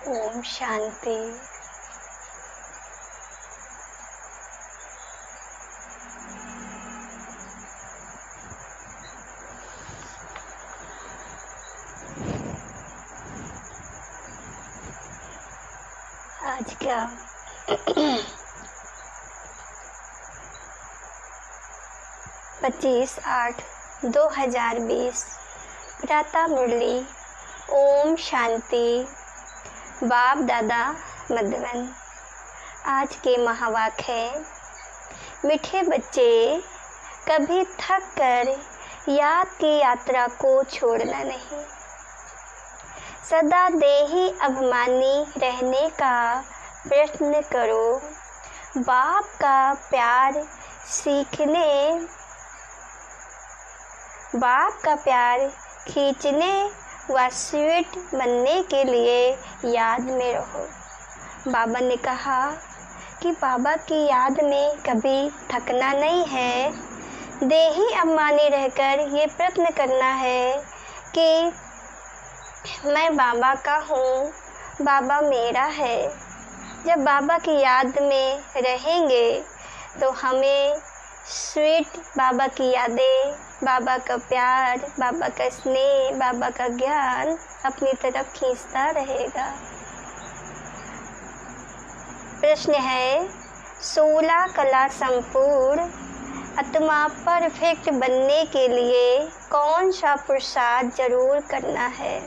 ओम शांति। आज का 25/8/2020 प्रातः मुरली। ओम शांति। बाप दादा मधुबन। आज के महावाक्य है, मीठे बच्चे कभी थक कर याद की यात्रा को छोड़ना नहीं। सदा देही अभिमानी रहने का प्रयत्न करो। बाप का प्यार सीखने, बाप का प्यार खींचने व स्वीट बनने के लिए याद में रहो। बाबा ने कहा कि बाबा की याद में कभी थकना नहीं है। देही अभिमानी रहकर ये प्रयत्न करना है कि मैं बाबा का हूँ, बाबा मेरा है। जब बाबा की याद में रहेंगे तो हमें स्वीट बाबा की यादें, बाबा का प्यार, बाबा का स्नेह, बाबा का ज्ञान अपनी तरफ खींचता रहेगा। प्रश्न है, 16 कला संपूर्ण आत्मा परफेक्ट बनने के लिए कौन सा पुरुषार्थ जरूर करना है?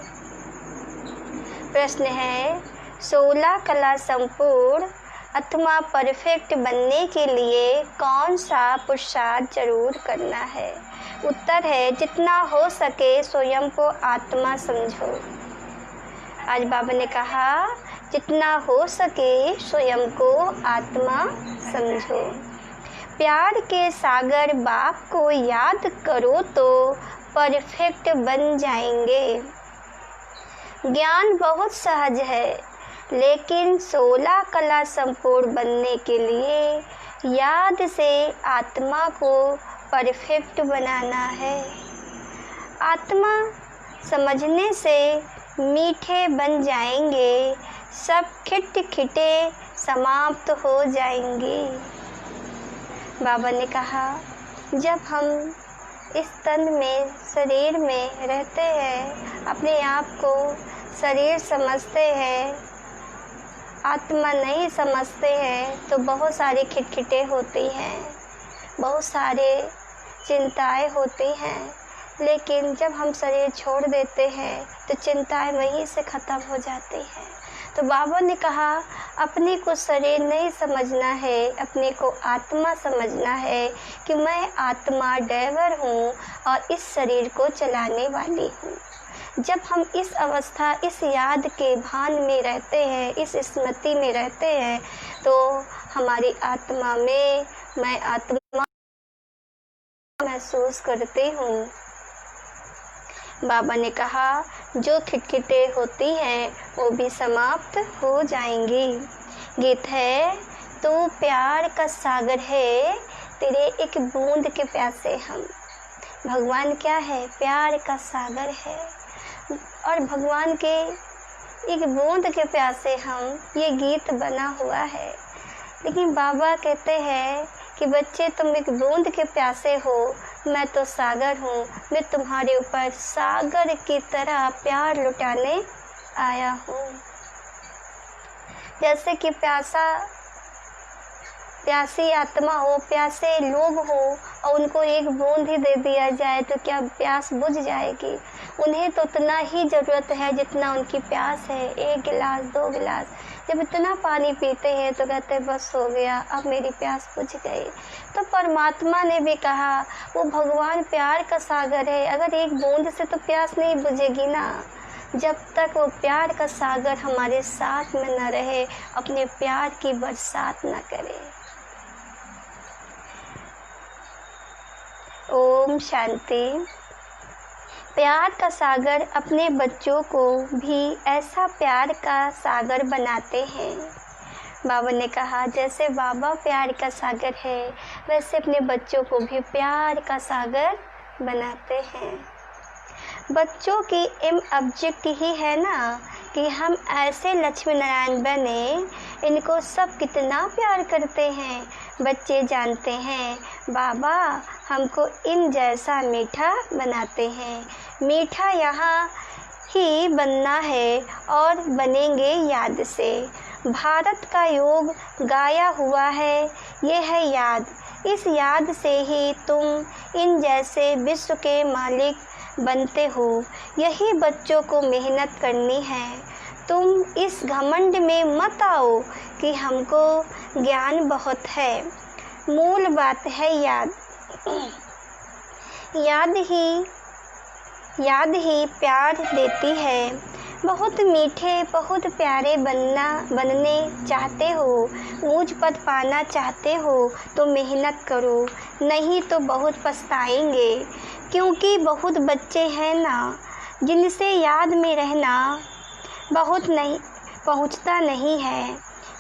प्रश्न है, 16 कला संपूर्ण आत्मा परफेक्ट बनने के लिए कौन सा पुरुषार्थ जरूर करना है? उत्तर है, जितना हो सके स्वयं को आत्मा समझो। आज बाबा ने कहा, जितना हो सके स्वयं को आत्मा समझो। प्यार के सागर बाप को याद करो तो परफेक्ट बन जाएंगे। ज्ञान बहुत सहज है, लेकिन 16 कला संपूर्ण बनने के लिए याद से आत्मा को परफेक्ट बनाना है। आत्मा समझने से मीठे बन जाएंगे, सब खिटे समाप्त हो जाएंगी। बाबा ने कहा, जब हम इस तन में, शरीर में रहते हैं, अपने आप को शरीर समझते हैं, आत्मा नहीं समझते हैं, तो बहुत सारी खिटखिटे होती हैं, बहुत सारे चिंताएं होती हैं। लेकिन जब हम शरीर छोड़ देते हैं तो चिंताएं वहीं से ख़त्म हो जाती हैं। तो बाबा ने कहा, अपने को शरीर नहीं समझना है, अपने को आत्मा समझना है कि मैं आत्मा ड्राइवर हूँ और इस शरीर को चलाने वाली हूँ। जब हम इस अवस्था, इस याद के भान में रहते हैं, इस स्मृति में रहते हैं, तो हमारी आत्मा में मैं आत्मा महसूस करती हूँ। बाबा ने कहा, जो खिटखिटे होती हैं वो भी समाप्त हो जाएंगी। गीत है, तू प्यार का सागर है, तेरे एक बूंद के प्यासे हम। भगवान क्या है? प्यार का सागर है और भगवान के एक बूंद के प्यासे हम, ये गीत बना हुआ है। लेकिन बाबा कहते हैं कि बच्चे, तुम एक बूंद के प्यासे हो, मैं तो सागर हूँ, मैं तुम्हारे ऊपर सागर की तरह प्यार लुटाने आया हूँ। जैसे कि प्यासी आत्मा हो, प्यासे लोग हो और उनको एक बूंद ही दे दिया जाए तो क्या प्यास बुझ जाएगी? उन्हें तो उतना ही ज़रूरत है जितना उनकी प्यास है। 1 गिलास 2 गिलास, जब इतना पानी पीते हैं तो कहते हैं बस हो गया, अब मेरी प्यास बुझ गई। तो परमात्मा ने भी कहा, वो भगवान प्यार का सागर है, अगर एक बूंद से तो प्यास नहीं बुझेगी ना। जब तक वो प्यार का सागर हमारे साथ में न रहे, अपने प्यार की बरसात न करे। ओम शांति। प्यार का सागर अपने बच्चों को भी ऐसा प्यार का सागर बनाते हैं। बाबा ने कहा, जैसे बाबा प्यार का सागर है, वैसे अपने बच्चों को भी प्यार का सागर बनाते हैं। बच्चों की एम ऑब्जेक्ट ही है ना कि हम ऐसे लक्ष्मी नारायण बने। इनको सब कितना प्यार करते हैं। बच्चे जानते हैं बाबा हमको इन जैसा मीठा बनाते हैं। मीठा यहाँ ही बनना है और बनेंगे याद से। भारत का योग गाया हुआ है, ये है याद। इस याद से ही तुम इन जैसे विश्व के मालिक बनते हो। यही बच्चों को मेहनत करनी है। तुम इस घमंड में मत आओ कि हमको ज्ञान बहुत है। मूल बात है याद। याद ही प्यार देती है। बहुत मीठे बहुत प्यारे बनने चाहते हो, ऊंच पद पाना चाहते हो तो मेहनत करो, नहीं तो बहुत पछताएंगे। क्योंकि बहुत बच्चे हैं ना जिनसे याद में रहना बहुत नहीं पहुंचता नहीं है,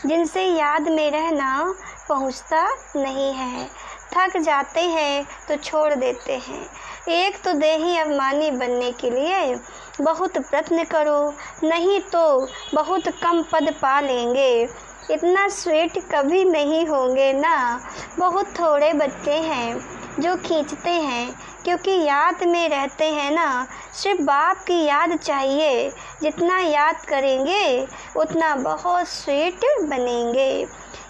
जिनसे याद में रहना पहुंचता नहीं है। थक जाते हैं तो छोड़ देते हैं। एक तो देही अभिमानी बनने के लिए बहुत प्रयत्न करो, नहीं तो बहुत कम पद पा लेंगे। इतना स्वीट कभी नहीं होंगे ना। बहुत थोड़े बच्चे हैं जो खींचते हैं, क्योंकि याद में रहते हैं ना। सिर्फ बाप की याद चाहिए। जितना याद करेंगे उतना बहुत स्वीट बनेंगे।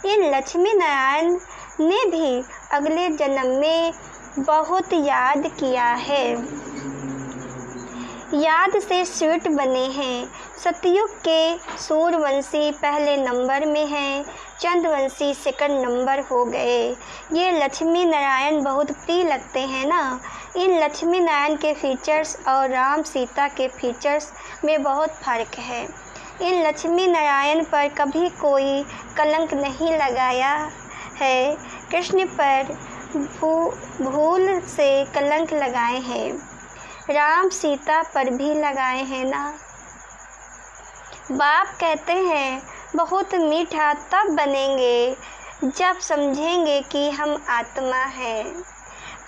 इन लक्ष्मी नारायण ने भी अगले जन्म में बहुत याद किया है, याद से स्वीट बने हैं। सतयुग के सूर्यवंशी पहले नंबर में हैं, चंद्रवंशी सेकंड नंबर हो गए। ये लक्ष्मी नारायण बहुत प्रिय लगते हैं ना। इन लक्ष्मी नारायण के फीचर्स और राम सीता के फीचर्स में बहुत फ़र्क है। इन लक्ष्मी नारायण पर कभी कोई कलंक नहीं लगाया है। कृष्ण पर भूल से कलंक लगाए हैं, राम सीता पर भी लगाए हैं ना। बाप कहते हैं बहुत मीठा तब बनेंगे जब समझेंगे कि हम आत्मा हैं।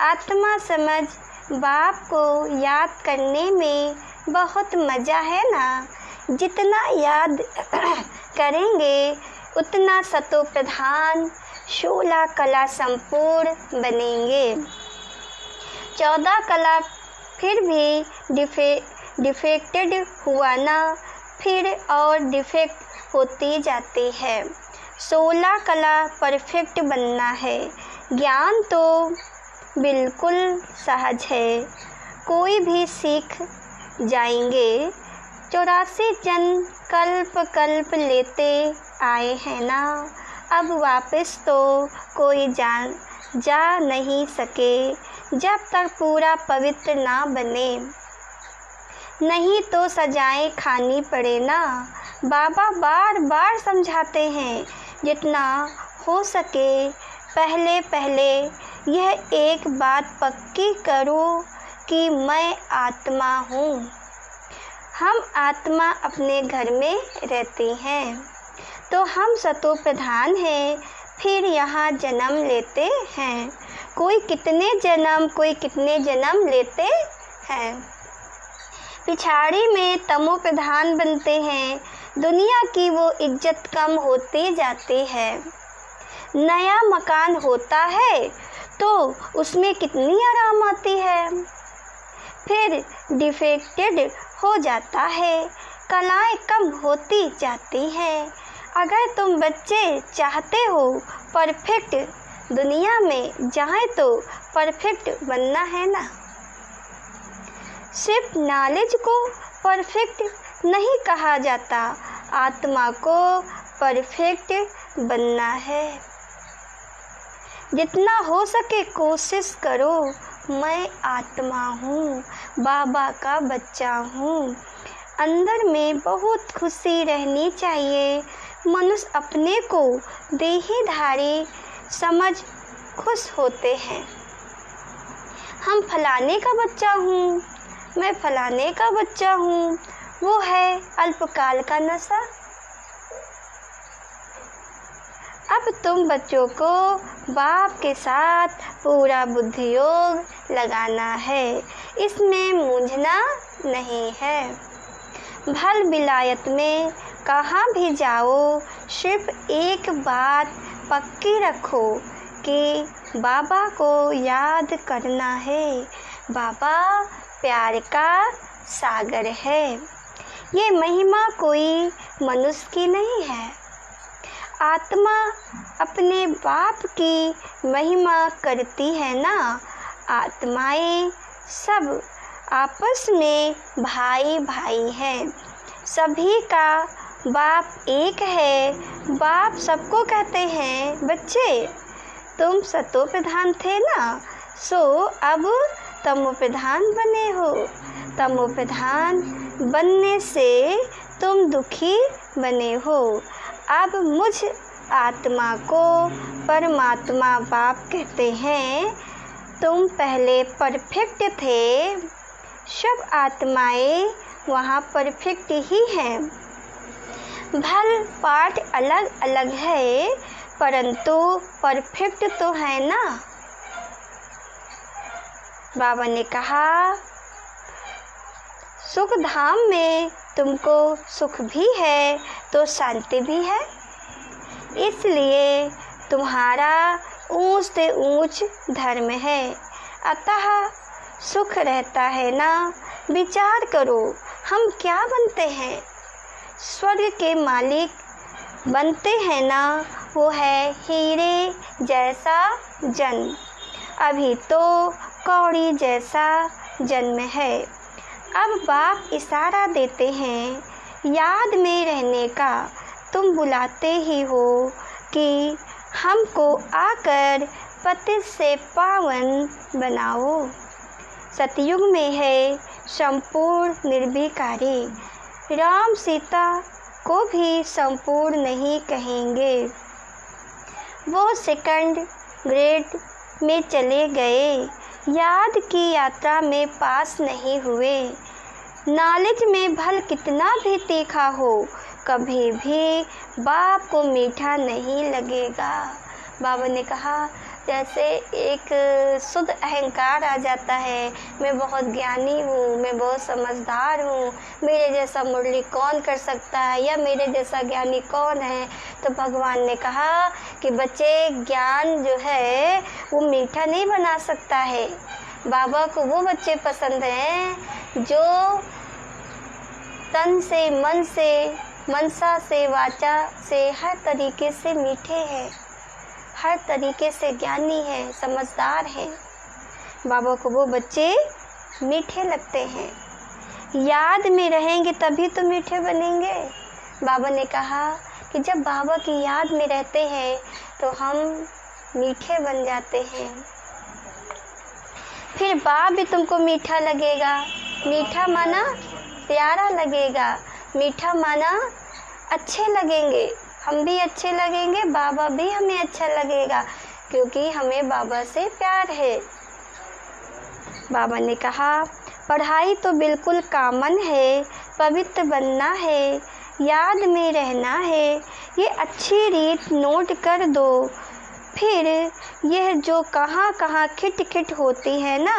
आत्मा समझ बाप को याद करने में बहुत मज़ा है ना। जितना याद करेंगे उतना सतो प्रधान 16 कला संपूर्ण बनेंगे। 14 कला फिर भी डिफेक्टेड हुआ ना, फिर और डिफेक्ट होती जाती है। 16 कला परफेक्ट बनना है। ज्ञान तो बिल्कुल सहज है, कोई भी सीख जाएंगे। 84 जन्म कल्प कल्प लेते आए हैं ना। अब वापस तो कोई जा नहीं सके जब तक पूरा पवित्र ना बने, नहीं तो सजाएं खानी पड़े ना। बाबा बार बार समझाते हैं जितना हो सके पहले पहले यह एक बात पक्की करो कि मैं आत्मा हूँ। हम आत्मा अपने घर में रहते हैं तो हम सतो प्रधान हैं, फिर यहाँ जन्म लेते हैं। कोई कितने जन्म लेते हैं। पिछाड़ी में तमो प्रधान बनते हैं। दुनिया की वो इज्जत कम होती जाती है। नया मकान होता है तो उसमें कितनी आराम आती है, फिर डिफेक्टेड हो जाता है, कलाएं कम होती जाती हैं। अगर तुम बच्चे चाहते हो परफेक्ट दुनिया में जाए तो परफेक्ट बनना है ना। सिर्फ नॉलेज को परफेक्ट नहीं कहा जाता, आत्मा को परफेक्ट बनना है। जितना हो सके कोशिश करो। मैं आत्मा हूँ, बाबा का बच्चा हूँ। अंदर में बहुत खुशी रहनी चाहिए। मनुष्य अपने को देहधारी समझ खुश होते हैं। हम फलाने का बच्चा हूँ, मैं फलाने का बच्चा हूँ, वो है अल्पकाल का नशा। अब तुम बच्चों को बाप के साथ पूरा बुद्धि योग लगाना है, इसमें मूंझना नहीं है। भल विलायत में कहाँ भी जाओ, सिर्फ एक बात पक्की रखो कि बाबा को याद करना है। बाबा प्यार का सागर है। ये महिमा कोई मनुष्य की नहीं है। आत्मा अपने बाप की महिमा करती है ना। आत्माएं सब आपस में भाई भाई हैं। सभी का बाप एक है। बाप सबको कहते हैं, बच्चे तुम सतो प्रधान थे ना, सो अब तमो प्रधान बने हो। तमो प्रधान बनने से तुम दुखी बने हो। अब मुझ आत्मा को परमात्मा बाप कहते हैं। तुम पहले परफेक्ट थे। सब आत्माएं वहाँ परफेक्ट ही हैं। भल पार्ट अलग अलग है, परंतु परफेक्ट तो है ना। बाबा ने कहा, सुख धाम में तुमको सुख भी है तो शांति भी है। इसलिए तुम्हारा ऊंच से ऊंच धर्म है। अतः सुख रहता है ना। विचार करो, हम क्या बनते हैं? स्वर्ग के मालिक बनते हैं ना। वो है हीरे जैसा जन्म। अभी तो कौड़ी जैसा जन्म है। अब बाप इशारा देते हैं याद में रहने का। तुम बुलाते ही हो कि हमको आकर पतित से पावन बनाओ। सतयुग में है संपूर्ण निर्विकारी। राम सीता को भी संपूर्ण नहीं कहेंगे। वो सेकंड ग्रेड में चले गए। याद की यात्रा में पास नहीं हुए। नॉलेज में भल कितना भी तीखा हो, कभी भी बाप को मीठा नहीं लगेगा। बाबा ने कहा, जैसे एक शुद्ध अहंकार आ जाता है, मैं बहुत ज्ञानी हूँ, मैं बहुत समझदार हूँ, मेरे जैसा मुरली कौन कर सकता है, या मेरे जैसा ज्ञानी कौन है। तो भगवान ने कहा कि बच्चे, ज्ञान जो है वो मीठा नहीं बना सकता है। बाबा को वो बच्चे पसंद हैं जो तन से, मन से, मनसा से, वाचा से, हर तरीके से मीठे हैं, हर तरीके से ज्ञानी है, समझदार है। बाबा को वो बच्चे मीठे लगते हैं। याद में रहेंगे तभी तो मीठे बनेंगे। बाबा ने कहा कि जब बाबा की याद में रहते हैं तो हम मीठे बन जाते हैं। फिर बाप भी तुमको मीठा लगेगा। मीठा माना प्यारा लगेगा। मीठा माना अच्छे लगेंगे। हम भी अच्छे लगेंगे, बाबा भी हमें अच्छा लगेगा, क्योंकि हमें बाबा से प्यार है। बाबा ने कहा, पढ़ाई तो बिल्कुल कॉमन है, पवित्र बनना है, याद में रहना है। ये अच्छी रीत नोट कर दो। फिर यह जो कहाँ कहाँ खिट खिट होती है ना,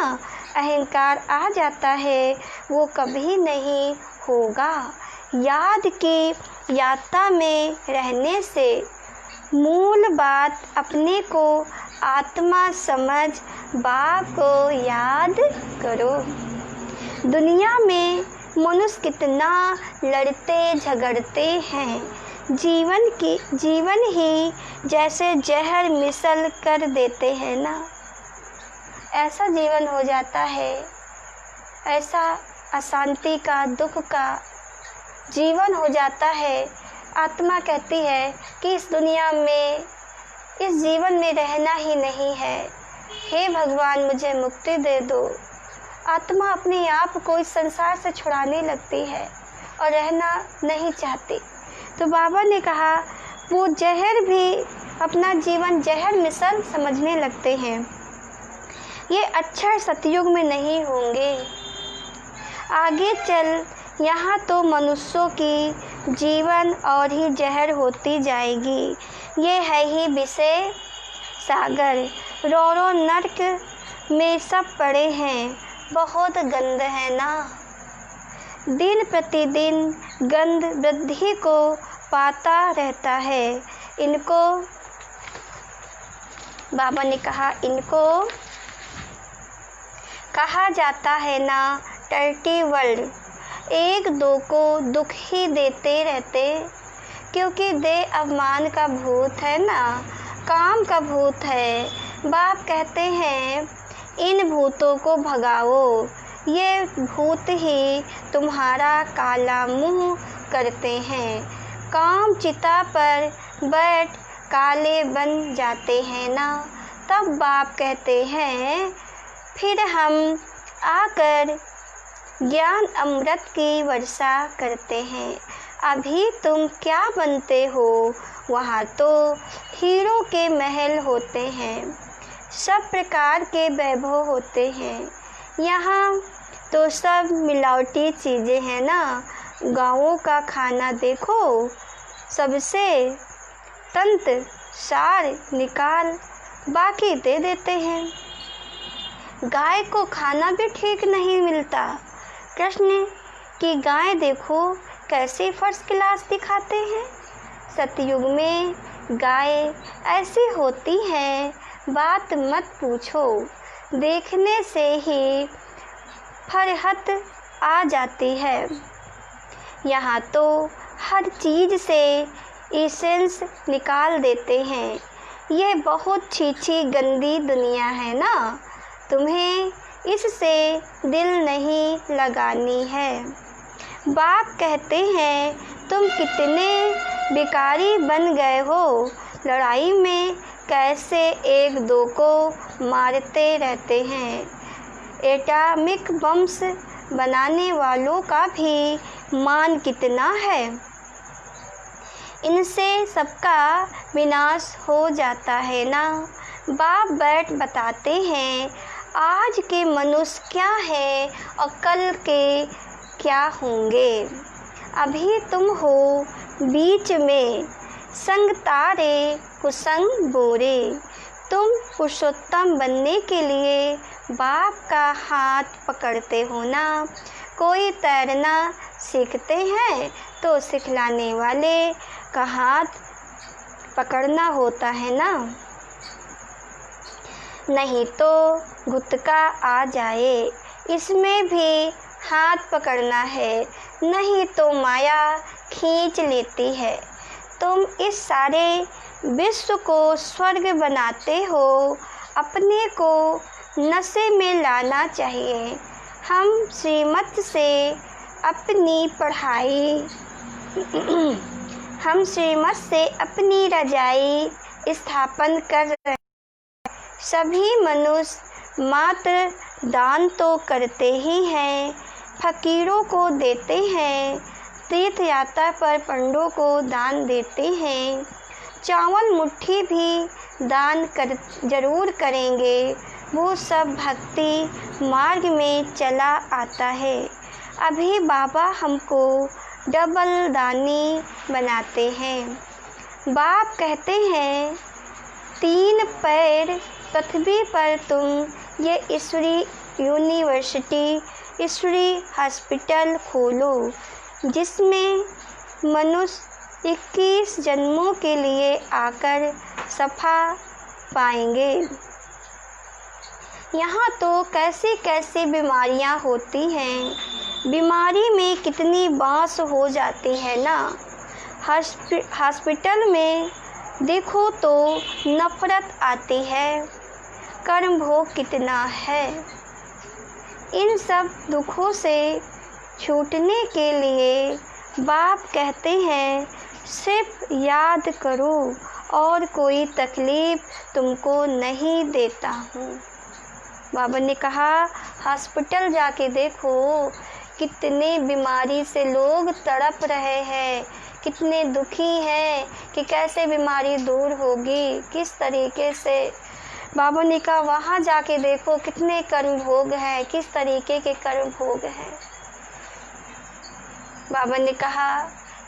अहंकार आ जाता है, वो कभी नहीं होगा। याद की यात्रा में रहने से मूल बात अपने को आत्मा समझ बाप को याद करो। दुनिया में मनुष्य कितना लड़ते झगड़ते हैं। जीवन ही जैसे जहर मिसल कर देते हैं ना, ऐसा जीवन हो जाता है। ऐसा अशांति का, दुख का जीवन हो जाता है। आत्मा कहती है कि इस दुनिया में, इस जीवन में रहना ही नहीं है। हे भगवान, मुझे मुक्ति दे दो। आत्मा अपने आप को इस संसार से छुड़ाने लगती है और रहना नहीं चाहती। तो बाबा ने कहा, वो जहर भी अपना जीवन जहर मिसल समझने लगते हैं। ये अक्षर सतयुग में नहीं होंगे। आगे चल यहाँ तो मनुष्यों की जीवन और ही जहर होती जाएगी। ये है ही विषय सागर। रो नर्क में सब पड़े हैं, बहुत गंद है ना। दिन प्रतिदिन गंध वृद्धि को पाता रहता है। इनको बाबा ने कहा, इनको कहा जाता है ना टर्टी वर्ल्ड। एक दो को दुख ही देते रहते, क्योंकि दे अभिमान का भूत है ना, काम का भूत है। बाप कहते हैं इन भूतों को भगाओ, ये भूत ही तुम्हारा काला मुंह करते हैं। काम चिता पर बैठ काले बन जाते हैं ना। तब बाप कहते हैं फिर हम आकर ज्ञान अमृत की वर्षा करते हैं। अभी तुम क्या बनते हो, वहाँ तो हीरो के महल होते हैं, सब प्रकार के वैभव होते हैं। यहाँ तो सब मिलावटी चीज़ें हैं ना। गाँवों का खाना देखो, सबसे तंत्र सार निकाल बाकी दे देते हैं। गाय को खाना भी ठीक नहीं मिलता। कृष्ण की गाय देखो कैसे फर्स्ट क्लास दिखाते हैं। सतयुग में गाय ऐसी होती हैं, बात मत पूछो, देखने से ही फरहत आ जाती है। यहाँ तो हर चीज़ से एसेंस निकाल देते हैं। ये बहुत छीछी गंदी दुनिया है ना, तुम्हें इससे दिल नहीं लगानी है। बाप कहते हैं तुम कितने बेकारी बन गए हो, लड़ाई में कैसे एक दो को मारते रहते हैं। एटॉमिक बम्स बनाने वालों का भी मान कितना है, इनसे सबका विनाश हो जाता है ना। बाप बैठ बताते हैं आज के मनुष्य क्या है और कल के क्या होंगे। अभी तुम हो बीच में, संग तारे कुसंग बोरे। तुम पुरुषोत्तम बनने के लिए बाप का हाथ पकड़ते हो ना। कोई तैरना सीखते हैं तो सिखलाने वाले का हाथ पकड़ना होता है ना, नहीं तो गुटका आ जाए, इसमें भी हाथ पकड़ना है, नहीं तो माया खींच लेती है। तुम इस सारे विश्व को स्वर्ग बनाते हो, अपने को नशे में लाना चाहिए। हम श्रीमत से अपनी पढ़ाई हम श्रीमत से अपनी रजाई स्थापन कर रहे हैं। सभी मनुष्य मात्र दान तो करते ही हैं, फकीरों को देते हैं, तीर्थ यात्रा पर पंडों को दान देते हैं, चावल मुट्ठी भी दान कर जरूर करेंगे। वो सब भक्ति मार्ग में चला आता है। अभी बाबा हमको डबल दानी बनाते हैं। बाप कहते हैं 3 पैर पृथ्वी पर तुम ये ईश्वरी यूनिवर्सिटी, ईश्वरी हॉस्पिटल खोलो, जिसमें मनुष्य 21 जन्मों के लिए आकर सफा पाएंगे। यहाँ तो कैसी कैसी बीमारियाँ होती हैं, बीमारी में कितनी बांस हो जाती है ना। हॉस्पिटल में देखो तो नफरत आती है, कर्म भोग कितना है। इन सब दुखों से छूटने के लिए बाप कहते हैं सिर्फ याद करो और कोई तकलीफ़ तुमको नहीं देता हूँ। बाबा ने कहा हॉस्पिटल जाके देखो कितने बीमारी से लोग तड़प रहे हैं, कितने दुखी हैं कि कैसे बीमारी दूर होगी, किस तरीके से। बाबा ने कहा वहाँ जाके देखो कितने कर्म भोग हैं, किस तरीके के कर्म भोग हैं। बाबा ने कहा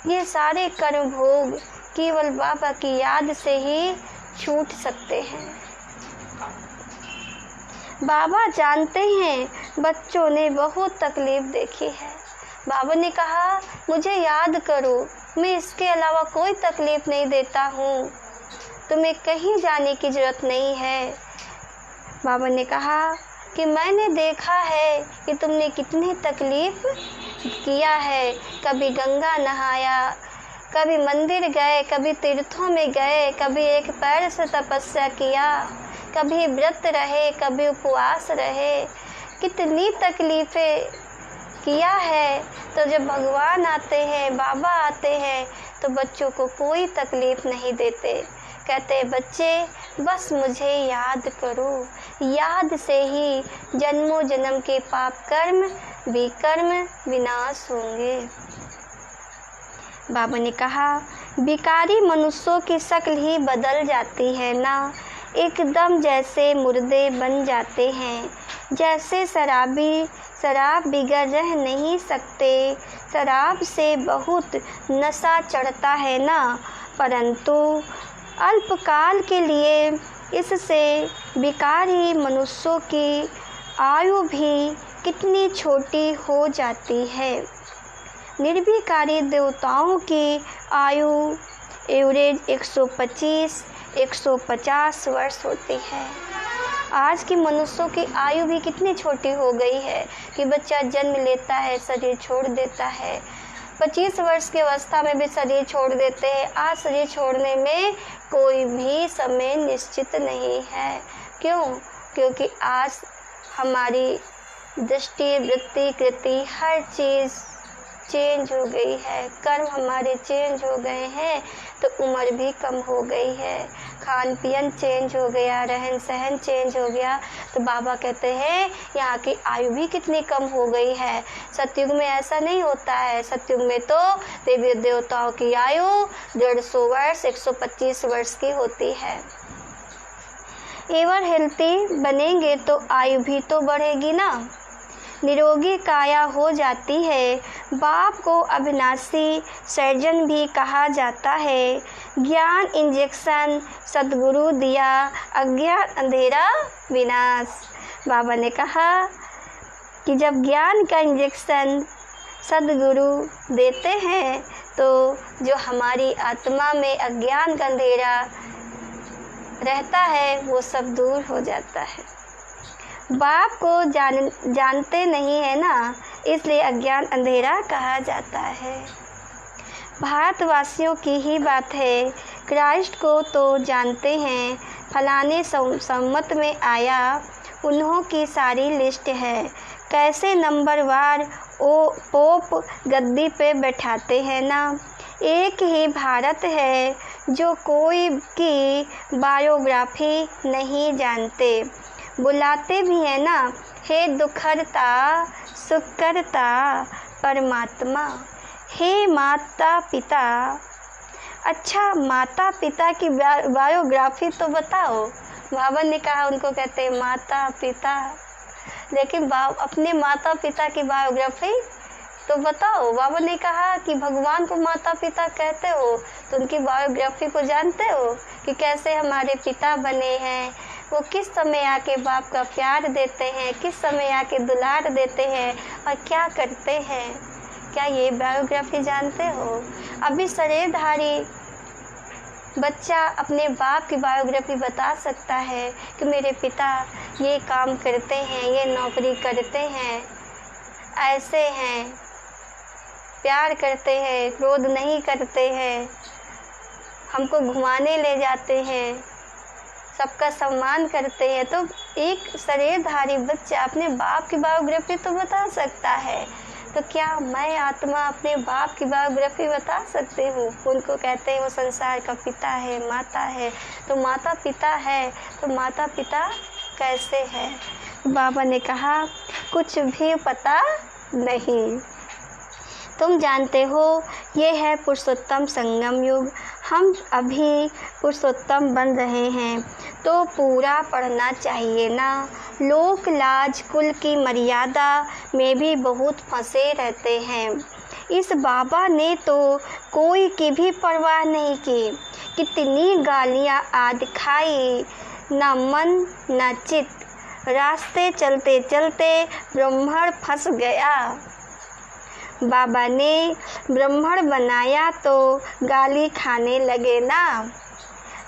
ये सारे कर्म भोग केवल बाबा की याद से ही छूट सकते हैं। बाबा जानते हैं बच्चों ने बहुत तकलीफ़ देखी है, बाबा ने कहा, मुझे याद करो, मैं इसके अलावा कोई तकलीफ़ नहीं देता हूँ, तुम्हें कहीं जाने की ज़रूरत नहीं है। बाबा ने कहा कि मैंने देखा है कि तुमने कितनी तकलीफ़ किया है, कभी गंगा नहाया, कभी मंदिर गए, कभी तीर्थों में गए, कभी एक पैर से तपस्या किया, कभी व्रत रहे, कभी उपवास रहे, कितनी तकलीफ़ें किया है। तो जब भगवान आते हैं, बाबा आते हैं, तो बच्चों को कोई तकलीफ़ नहीं देते। कहते बच्चे बस मुझे याद करो, याद से ही जन्मों जन्म के पाप कर्म विकर्म विनाश होंगे। बाबा ने कहा, भिखारी मनुष्यों की शक्ल ही बदल जाती है ना, एकदम जैसे मुर्दे बन जाते हैं। जैसे शराबी शराब बिगर रह नहीं सकते, शराब से बहुत नशा चढ़ता है ना, परंतु अल्पकाल के लिए इससे भिखारी मनुष्यों की आयु भी कितनी छोटी हो जाती है। निर्विकारी देवताओं की आयु एवरेज 125-150 वर्ष होती है। आज के मनुष्यों की आयु भी कितनी छोटी हो गई है कि बच्चा जन्म लेता है, शरीर छोड़ देता है, 25 वर्ष की अवस्था में भी शरीर छोड़ देते हैं। आज शरीर छोड़ने में कोई भी समय निश्चित नहीं है। क्यों? क्योंकि आज हमारी दृष्टि, वृत्ति, कृति हर चीज़ चेंज हो गई है, कर्म हमारे चेंज हो गए हैं, तो उम्र भी कम हो गई है, खान पीन चेंज हो गया, रहन सहन चेंज हो गया। तो बाबा कहते हैं यहाँ की आयु भी कितनी कम हो गई है। सतयुग में ऐसा नहीं होता है। सतयुग में तो देवी देवताओं की आयु 150 वर्ष 125 वर्ष की होती है। एवर हेल्थी बनेंगे तो आयु भी तो बढ़ेगी ना, निरोगी काया हो जाती है। बाप को अविनाशी सर्जन भी कहा जाता है। ज्ञान इंजेक्शन सद्गुरु दिया, अज्ञान अंधेरा विनाश। बाबा ने कहा कि जब ज्ञान का इंजेक्शन सद्गुरु देते हैं तो जो हमारी आत्मा में अज्ञान का अंधेरा रहता है वो सब दूर हो जाता है। बाप को जानते नहीं है ना, इसलिए अज्ञान अंधेरा कहा जाता है। भारतवासियों की ही बात है, क्राइस्ट को तो जानते हैं, फलाने सम्मत में आया, उन्हों की सारी लिस्ट है, कैसे नंबरवार पोप गद्दी पे बैठाते हैं ना। एक ही भारत है जो कोई की बायोग्राफी नहीं जानते, बुलाते भी है ना, हे दुखहर्ता सुखकर्ता परमात्मा, हे माता पिता। अच्छा, माता पिता की बायोग्राफी तो बताओ। बाबा ने कहा उनको कहते हैं माता पिता, लेकिन अपने माता पिता की बायोग्राफी तो बताओ। बाबा ने कहा कि भगवान को माता पिता कहते हो तो उनकी बायोग्राफी को जानते हो कि कैसे हमारे पिता बने हैं, वो किस समय आके बाप का प्यार देते हैं, किस समय आके दुलार देते हैं और क्या करते हैं। क्या ये बायोग्राफी जानते हो? अभी शरीरधारी बच्चा अपने बाप की बायोग्राफी बता सकता है कि मेरे पिता ये काम करते हैं, ये नौकरी करते हैं, ऐसे हैं, प्यार करते हैं, क्रोध नहीं करते हैं, हमको घुमाने ले जाते हैं, सबका सम्मान करते हैं। तो एक शरीरधारी बच्चा अपने बाप की बायोग्राफी तो बता सकता है, तो क्या मैं आत्मा अपने बाप की बायोग्राफी बता सकती हूँ? उनको कहते हैं वो संसार का पिता है, माता है। तो माता पिता है तो माता पिता कैसे है? बाबा ने कहा कुछ भी पता नहीं। तुम जानते हो ये है पुरुषोत्तम संगम युग, हम अभी पुरुषोत्तम बन रहे हैं तो पूरा पढ़ना चाहिए ना। लोक लाज कुल की मर्यादा में भी बहुत फंसे रहते हैं। इस बाबा ने तो कोई की भी परवाह नहीं की, कितनी गालियाँ आदि खाई, ना मन ना चित, रास्ते चलते चलते ब्रह्मण फंस गया। बाबा ने ब्राह्मण बनाया तो गाली खाने लगे ना।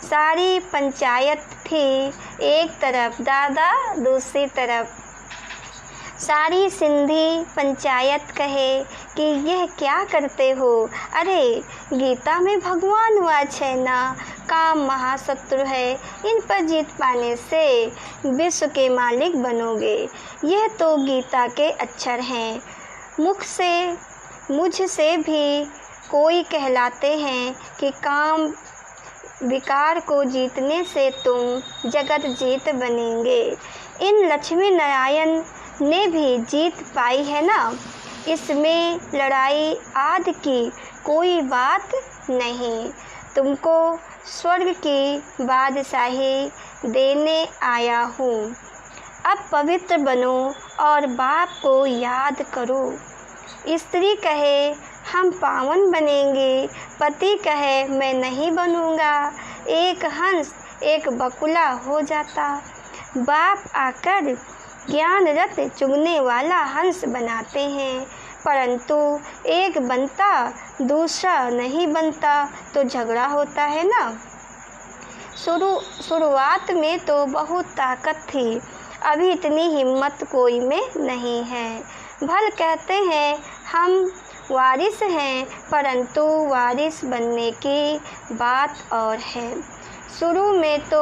सारी पंचायत थी एक तरफ, दादा दूसरी तरफ। सारी सिंधी पंचायत कहे कि यह क्या करते हो? अरे गीता में भगवान वाच है ना, काम महाशत्रु है, इन पर जीत पाने से विश्व के मालिक बनोगे। यह तो गीता के अक्षर हैं। मुझसे भी कोई कहलाते हैं कि काम विकार को जीतने से तुम जगत जीत बनेंगे। इन लक्ष्मी नारायण ने भी जीत पाई है ना। इसमें लड़ाई आदि की कोई बात नहीं। तुमको स्वर्ग की बादशाही देने आया हूँ। अब पवित्र बनो और बाप को याद करो। स्त्री कहे हम पावन बनेंगे, पति कहे मैं नहीं बनूंगा। एक हंस एक बकुला हो जाता। बाप आकर ज्ञान रत्न चुगने वाला हंस बनाते हैं, परंतु एक बनता दूसरा नहीं बनता तो झगड़ा होता है ना। शुरुआत में तो बहुत ताकत थी, अभी इतनी हिम्मत कोई में नहीं है। भल कहते हैं हम वारिस हैं, परंतु वारिस बनने की बात और है। शुरू में तो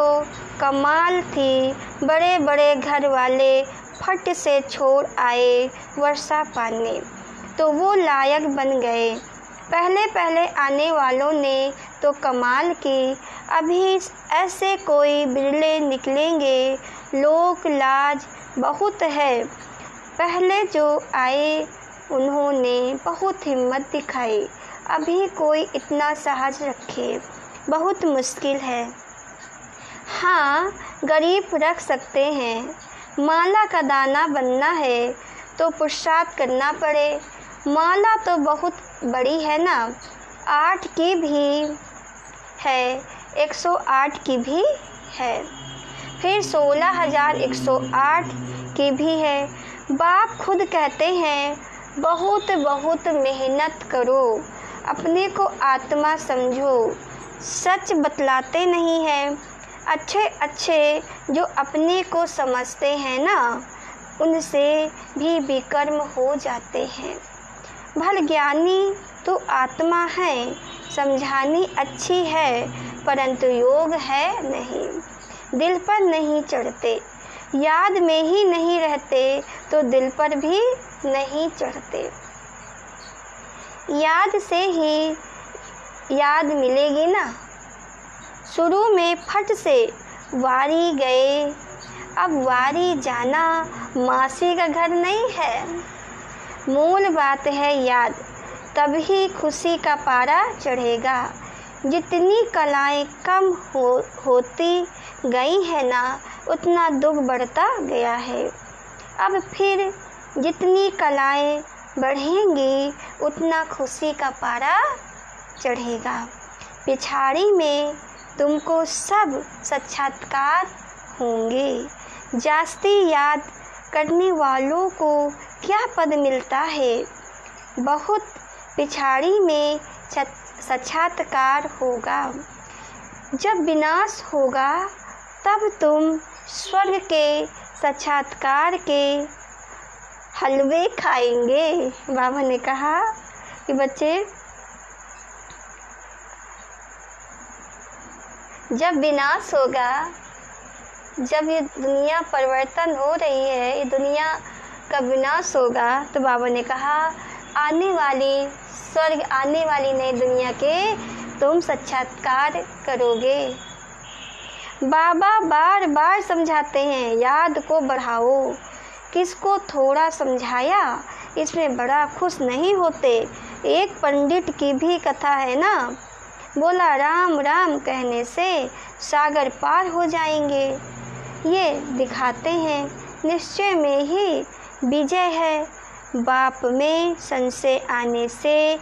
कमाल थी, बड़े बड़े घर वाले फट से छोड़ आए वर्षा पाने, तो वो लायक बन गए। पहले पहले आने वालों ने तो कमाल की, अभी ऐसे कोई बिरले निकलेंगे। लोक लाज बहुत है। पहले जो आए उन्होंने बहुत हिम्मत दिखाई, अभी कोई इतना साहस रखे बहुत मुश्किल है। हाँ, गरीब रख सकते हैं। माला का दाना बनना है तो पुरुषार्थ करना पड़े। माला तो बहुत बड़ी है ना, 8 की भी है, 108 की भी है, फिर 16,108 की भी है। बाप खुद कहते हैं बहुत बहुत मेहनत करो, अपने को आत्मा समझो। सच बतलाते नहीं हैं। अच्छे जो अपने को समझते हैं ना, उनसे भी विकर्म हो जाते हैं। भल ज्ञानी तो आत्मा है, समझानी अच्छी है, परंतु योग है नहीं, दिल पर नहीं चढ़ते। याद में ही नहीं रहते तो दिल पर भी नहीं चढ़ते। याद से ही याद मिलेगी ना। शुरू में फट से वारी गए, अब वारी जाना मासी का घर नहीं है। मूल बात है याद, तभी खुशी का पारा चढ़ेगा। जितनी कलाएं कम होती गई है ना, उतना दुख बढ़ता गया है। अब फिर जितनी कलाएं बढ़ेंगी उतना खुशी का पारा चढ़ेगा। पिछाड़ी में तुमको सब साक्षात्कार होंगे। जास्ती याद करने वालों को क्या पद मिलता है? बहुत पिछाड़ी में साक्षात्कार होगा। जब विनाश होगा तब तुम स्वर्ग के साक्षात्कार के हलवे खाएंगे। बाबा ने कहा कि बच्चे, जब विनाश होगा, जब ये दुनिया परिवर्तन हो रही है, ये दुनिया का विनाश होगा, तो बाबा ने कहा आने वाली स्वर्ग, आने वाली नई दुनिया के तुम साक्षात्कार करोगे। बाबा बार बार समझाते हैं याद को बढ़ाओ। किसको थोड़ा समझाया इसमें बड़ा खुश नहीं होते। एक पंडित की भी कथा है ना, बोला राम राम कहने से सागर पार हो जाएंगे। ये दिखाते हैं निश्चय में ही विजय है। बाप में संशय आने से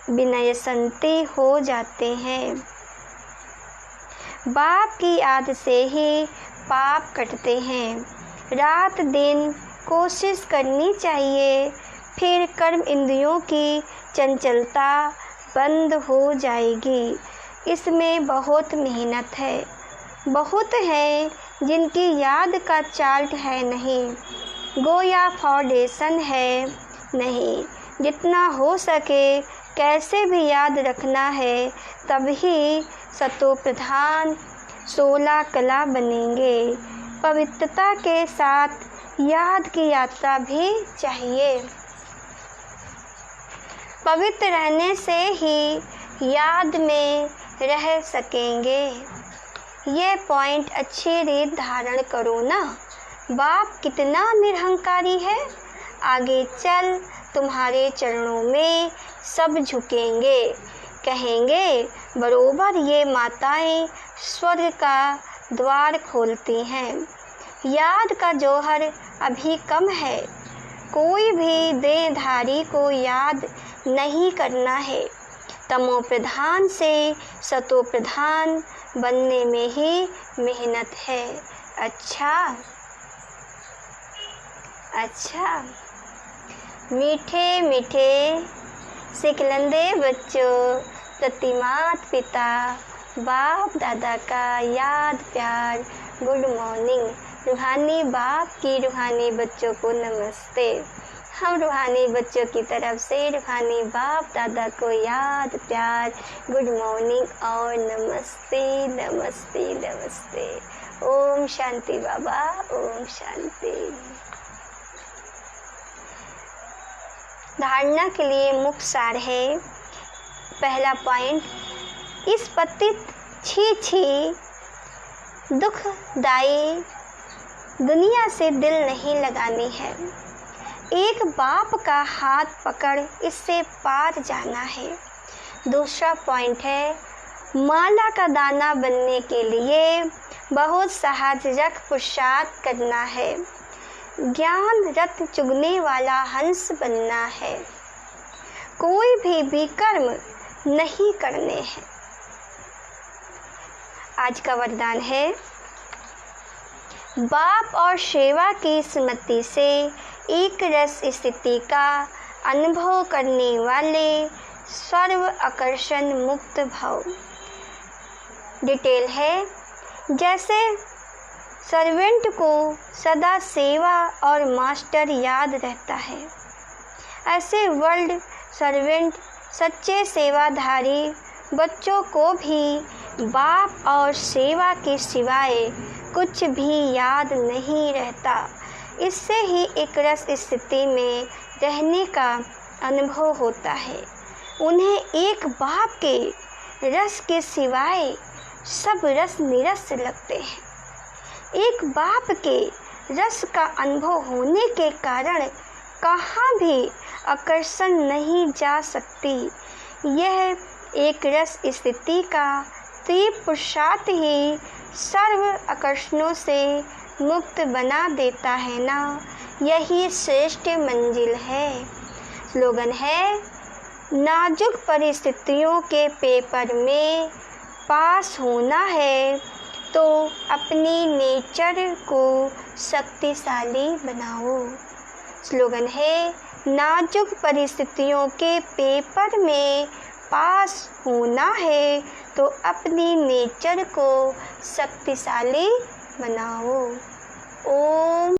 विनय संति हो जाते हैं। बाप की याद से ही पाप कटते हैं। रात दिन कोशिश करनी चाहिए, फिर कर्म इंद्रियों की चंचलता बंद हो जाएगी। इसमें बहुत मेहनत है। बहुत हैं जिनकी याद का चार्ट है नहीं, गोया फाउंडेशन है नहीं। जितना हो सके कैसे भी याद रखना है, तभी सतो प्रधान 16 कला बनेंगे। पवित्रता के साथ याद की यात्रा भी चाहिए। पवित्र रहने से ही याद में रह सकेंगे। ये पॉइंट अच्छी रीत धारण करो ना। बाप कितना निरहंकारी है, आगे चल तुम्हारे चरणों में सब झुकेंगे। कहेंगे बरोबर ये माताएं स्वर्ग का द्वार खोलती हैं। याद का जौहर अभी कम है। कोई भी देहधारी को याद नहीं करना है। तमो प्रधान से सतो प्रधान बनने में ही मेहनत है। अच्छा मीठे मीठे सिकलंदे बच्चों, प्रति माता पिता बाप दादा का याद प्यार गुड मॉर्निंग। रूहानी बाप की रूहानी बच्चों को नमस्ते। हम रूहानी बच्चों की तरफ से रूहानी बाप दादा को याद प्यार गुड मॉर्निंग और नमस्ते नमस्ते नमस्ते। ओम शांति बाबा, ओम शांति। धारणा के लिए मुख्य सार है। पहला पॉइंट, इस पतित छी दुखदाई दुनिया से दिल नहीं लगानी है। एक बाप का हाथ पकड़ इससे पार जाना है। दूसरा पॉइंट है, माला का दाना बनने के लिए बहुत साहसिक पुरुषार्थ करना है। ज्ञान रत्न चुगने वाला हंस बनना है। कोई भी विकर्म नहीं करने हैं। आज का वरदान है, बाप और सेवा की स्मृति से एक रस स्थिति का अनुभव करने वाले सर्व आकर्षण मुक्त भाव। डिटेल है, जैसे सर्वेंट को सदा सेवा और मास्टर याद रहता है, ऐसे वर्ल्ड सर्वेंट सच्चे सेवाधारी बच्चों को भी बाप और सेवा के सिवाय कुछ भी याद नहीं रहता। इससे ही एक रस स्थिति में रहने का अनुभव होता है। उन्हें एक बाप के रस के सिवाय सब रस निरस लगते हैं। एक बाप के रस का अनुभव होने के कारण कहाँ भी आकर्षण नहीं जा सकती। यह एक रस स्थिति का तीव्र पुरुषार्थ ही सर्व आकर्षणों से मुक्त बना देता है ना। यही श्रेष्ठ मंजिल है। स्लोगन है, नाजुक परिस्थितियों के पेपर में पास होना है तो अपनी नेचर को शक्तिशाली बनाओ। स्लोगन है, नाजुक परिस्थितियों के पेपर में पास होना है तो अपनी नेचर को शक्तिशाली बनाओ। ओम